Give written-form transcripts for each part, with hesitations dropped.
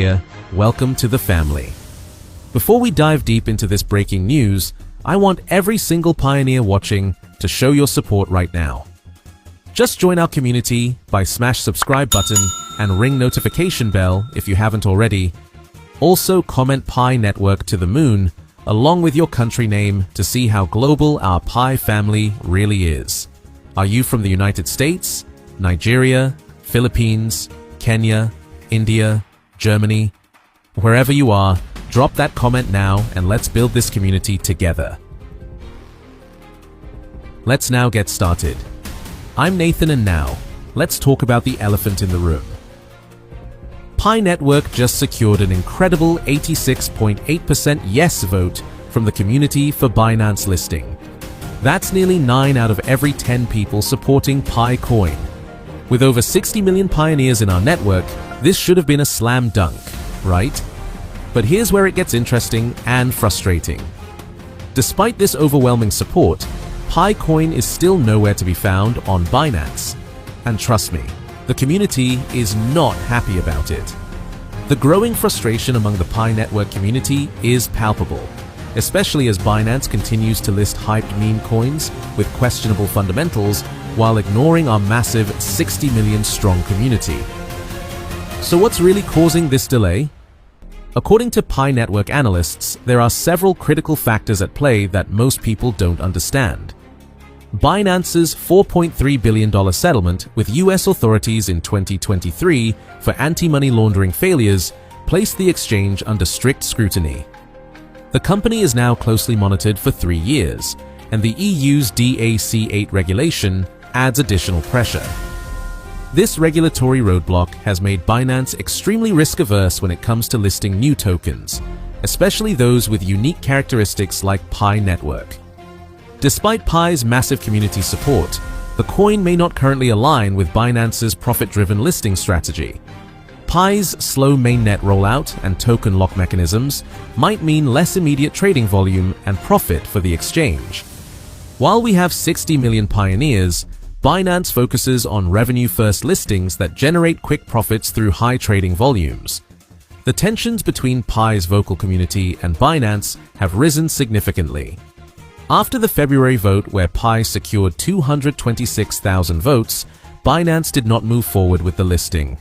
here. Welcome to the family. Before we dive deep into this breaking news, I want every single pioneer watching to show your support right now. Just join our community by smash subscribe button and ring notification bell if you haven't already. Also comment Pi Network to the moon along with your country name to see how global our Pi family really is. Are you from the United States, Nigeria, Philippines, Kenya, India, Germany? Wherever you are, drop that comment now and let's build this community together. Let's now get started. I'm Nathan, and now, let's talk about the elephant in the room. Pi Network just secured an incredible 86.8% yes vote from the community for Binance listing. That's nearly 9 out of every 10 people supporting Pi Coin. With over 60 million pioneers in our network, this should have been a slam dunk, right? But here's where it gets interesting and frustrating. Despite this overwhelming support, Pi Coin is still nowhere to be found on Binance. And trust me, the community is not happy about it. The growing frustration among the Pi Network community is palpable, especially as Binance continues to list hyped meme coins with questionable fundamentals while ignoring our massive 60 million strong community. So what's really causing this delay? According to Pi Network analysts, there are several critical factors at play that most people don't understand. Binance's $4.3 billion settlement with US authorities in 2023 for anti-money laundering failures placed the exchange under strict scrutiny. The company is now closely monitored for 3 years, and the EU's DAC8 regulation adds additional pressure. This regulatory roadblock has made Binance extremely risk-averse when it comes to listing new tokens, especially those with unique characteristics like Pi Network. Despite Pi's massive community support, the coin may not currently align with Binance's profit-driven listing strategy. Pi's slow mainnet rollout and token lock mechanisms might mean less immediate trading volume and profit for the exchange. While we have 60 million pioneers, Binance focuses on revenue-first listings that generate quick profits through high trading volumes. The tensions between Pi's vocal community and Binance have risen significantly. After the February vote where Pi secured 226,000 votes, Binance did not move forward with the listing.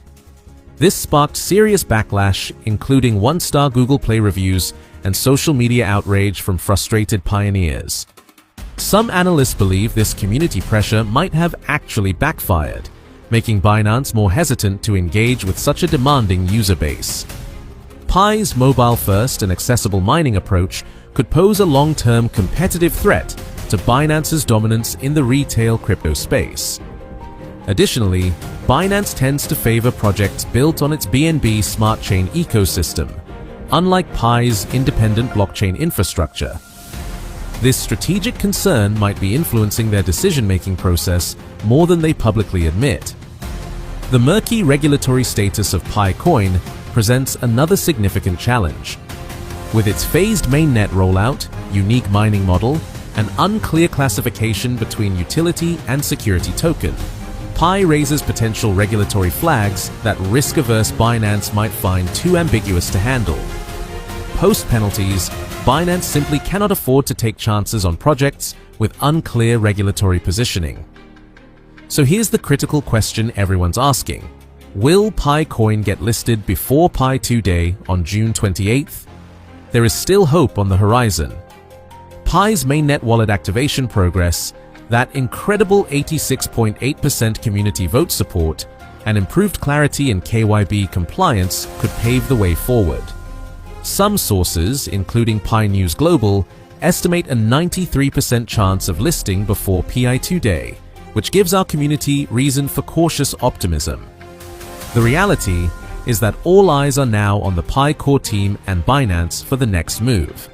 This sparked serious backlash, including one-star Google Play reviews and social media outrage from frustrated pioneers. Some analysts believe this community pressure might have actually backfired, making Binance more hesitant to engage with such a demanding user base. Pi's mobile-first and accessible mining approach could pose a long-term competitive threat to Binance's dominance in the retail crypto space. Additionally, Binance tends to favor projects built on its BNB Smart Chain ecosystem, unlike Pi's independent blockchain infrastructure. This strategic concern might be influencing their decision-making process more than they publicly admit. The murky regulatory status of Pi Coin presents another significant challenge. With its phased mainnet rollout, unique mining model, and unclear classification between utility and security token, Pi raises potential regulatory flags that risk-averse Binance might find too ambiguous to handle. Post-penalties, Binance simply cannot afford to take chances on projects with unclear regulatory positioning. So here's the critical question everyone's asking. Will Pi Coin get listed before Pi 2 Day on June 28th? There is still hope on the horizon. Pi's mainnet wallet activation progress, that incredible 86.8% community vote support, and improved clarity in KYB compliance could pave the way forward. Some sources, including Pi News Global, estimate a 93% chance of listing before Pi2 Day, which gives our community reason for cautious optimism. The reality is that all eyes are now on the Pi core team and Binance for the next move.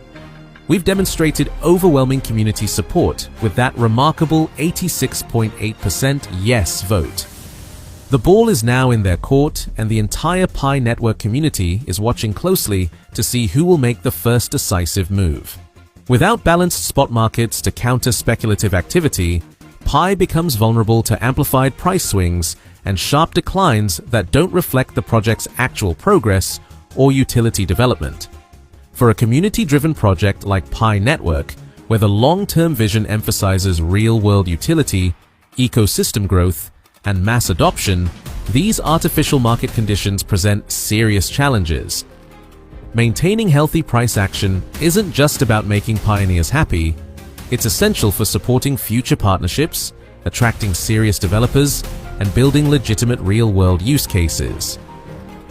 We've demonstrated overwhelming community support with that remarkable 86.8% yes vote. The ball is now in their court, and the entire Pi Network community is watching closely to see who will make the first decisive move. Without balanced spot markets to counter speculative activity, Pi becomes vulnerable to amplified price swings and sharp declines that don't reflect the project's actual progress or utility development. For a community-driven project like Pi Network, where the long-term vision emphasizes real-world utility, ecosystem growth, and mass adoption, these artificial market conditions present serious challenges. Maintaining healthy price action isn't just about making pioneers happy, it's essential for supporting future partnerships, attracting serious developers, and building legitimate real-world use cases.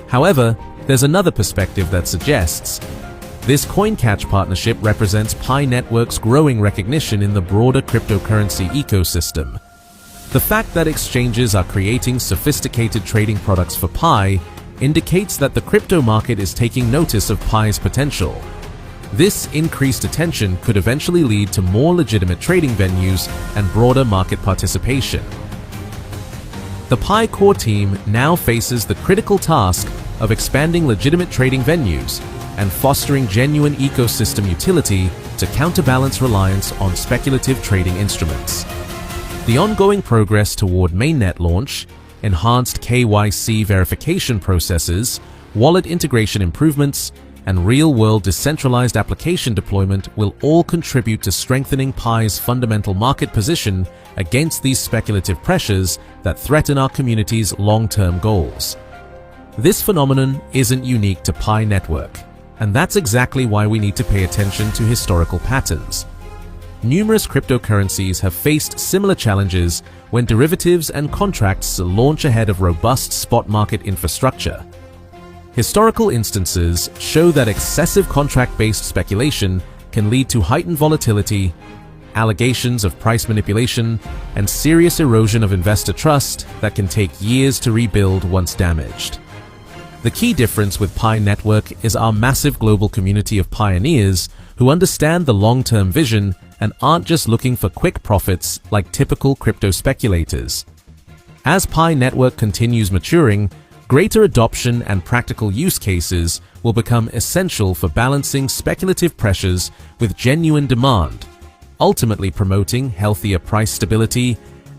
However, there's another perspective that suggests this CoinCatch partnership represents Pi Network's growing recognition in the broader cryptocurrency ecosystem. The fact that exchanges are creating sophisticated trading products for Pi indicates that the crypto market is taking notice of Pi's potential. This increased attention could eventually lead to more legitimate trading venues and broader market participation. The Pi core team now faces the critical task of expanding legitimate trading venues and fostering genuine ecosystem utility to counterbalance reliance on speculative trading instruments. The ongoing progress toward mainnet launch, enhanced KYC verification processes, wallet integration improvements, and real-world decentralized application deployment will all contribute to strengthening Pi's fundamental market position against these speculative pressures that threaten our community's long-term goals. This phenomenon isn't unique to Pi Network, and that's exactly why we need to pay attention to historical patterns. Numerous cryptocurrencies have faced similar challenges when derivatives and contracts launch ahead of robust spot market infrastructure. Historical instances show that excessive contract-based speculation can lead to heightened volatility, allegations of price manipulation, and serious erosion of investor trust that can take years to rebuild once damaged. The key difference with Pi Network is our massive global community of pioneers who understand the long-term vision and aren't just looking for quick profits like typical crypto speculators. As Pi Network continues maturing, greater adoption and practical use cases will become essential for balancing speculative pressures with genuine demand, ultimately promoting healthier price stability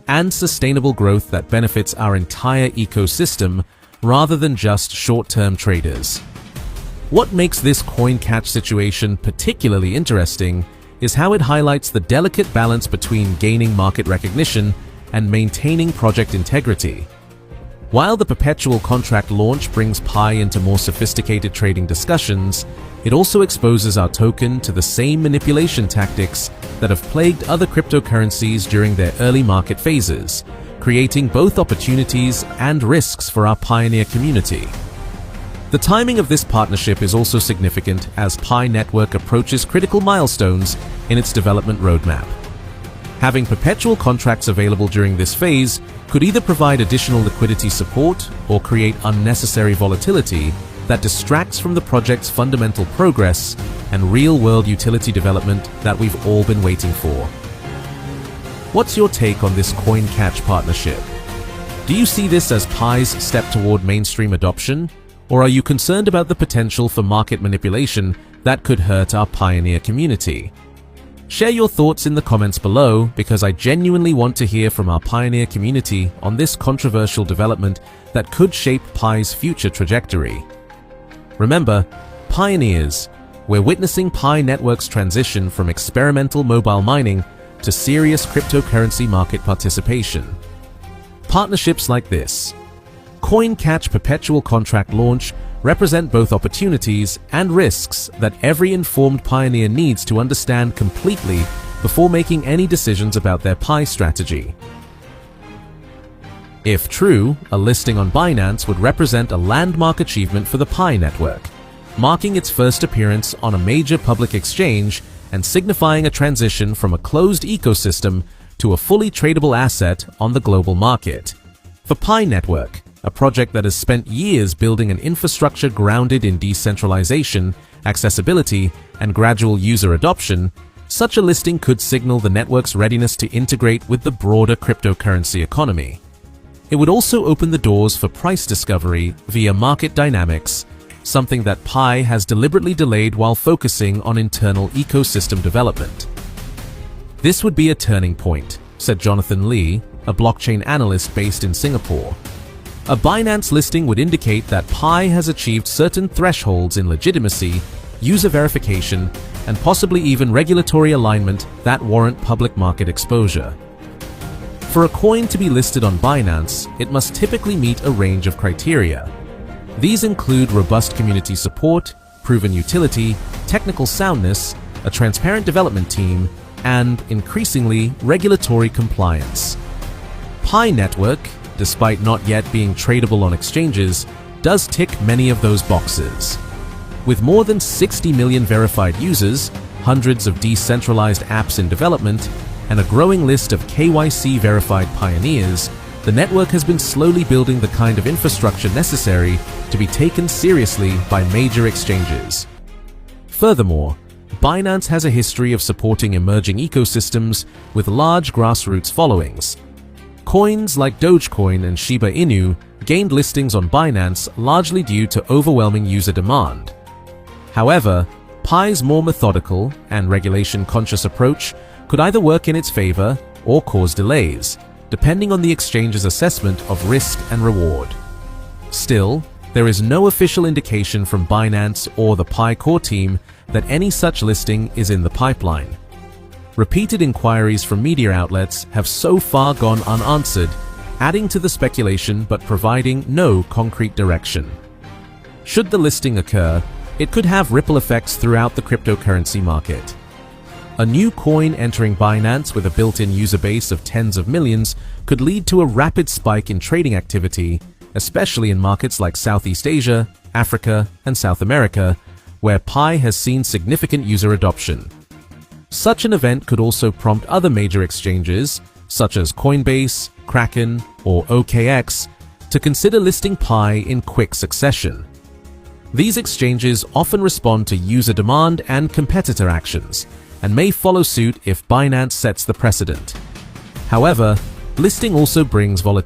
and sustainable growth that benefits our entire ecosystem rather than just short-term traders. What makes this CoinCatch situation particularly interesting is how it highlights the delicate balance between gaining market recognition and maintaining project integrity. While the perpetual contract launch brings Pi into more sophisticated trading discussions, it also exposes our token to the same manipulation tactics that have plagued other cryptocurrencies during their early market phases, creating both opportunities and risks for our pioneer community. The timing of this partnership is also significant as Pi Network approaches critical milestones in its development roadmap. Having perpetual contracts available during this phase could either provide additional liquidity support or create unnecessary volatility that distracts from the project's fundamental progress and real-world utility development that we've all been waiting for. What's your take on this CoinCatch partnership? Do you see this as Pi's step toward mainstream adoption, or are you concerned about the potential for market manipulation that could hurt our pioneer community? Share your thoughts in the comments below because I genuinely want to hear from our pioneer community on this controversial development that could shape Pi's future trajectory. Remember, pioneers, we're witnessing Pi Network's transition from experimental mobile mining to serious cryptocurrency market participation. Partnerships like this, CoinCatch perpetual contract launch, represent both opportunities and risks that every informed pioneer needs to understand completely before making any decisions about their Pi strategy. If true, a listing on Binance would represent a landmark achievement for the Pi Network, marking its first appearance on a major public exchange and signifying a transition from a closed ecosystem to a fully tradable asset on the global market. For Pi Network, a project that has spent years building an infrastructure grounded in decentralization, accessibility, and gradual user adoption, such a listing could signal the network's readiness to integrate with the broader cryptocurrency economy. It would also open the doors for price discovery via market dynamics, something that Pi has deliberately delayed while focusing on internal ecosystem development. This would be a turning point, said Jonathan Lee, a blockchain analyst based in Singapore. A Binance listing would indicate that Pi has achieved certain thresholds in legitimacy, user verification, and possibly even regulatory alignment that warrant public market exposure. For a coin to be listed on Binance, it must typically meet a range of criteria. These include robust community support, proven utility, technical soundness, a transparent development team, and, increasingly, regulatory compliance. Pi Network, despite not yet being tradable on exchanges, does tick many of those boxes. With more than 60 million verified users, hundreds of decentralized apps in development, and a growing list of KYC-verified pioneers, the network has been slowly building the kind of infrastructure necessary to be taken seriously by major exchanges. Furthermore, Binance has a history of supporting emerging ecosystems with large grassroots followings. Coins like Dogecoin and Shiba Inu gained listings on Binance largely due to overwhelming user demand. However, Pi's more methodical and regulation-conscious approach could either work in its favor or cause delays, depending on the exchange's assessment of risk and reward. Still, there is no official indication from Binance or the Pi core team that any such listing is in the pipeline. Repeated inquiries from media outlets have so far gone unanswered, adding to the speculation but providing no concrete direction. Should the listing occur, it could have ripple effects throughout the cryptocurrency market. A new coin entering Binance with a built-in user base of tens of millions could lead to a rapid spike in trading activity, especially in markets like Southeast Asia, Africa, and South America, where Pi has seen significant user adoption. Such an event could also prompt other major exchanges, such as Coinbase, Kraken, or OKX, to consider listing Pi in quick succession. These exchanges often respond to user demand and competitor actions, and may follow suit if Binance sets the precedent. However, listing also brings volatility.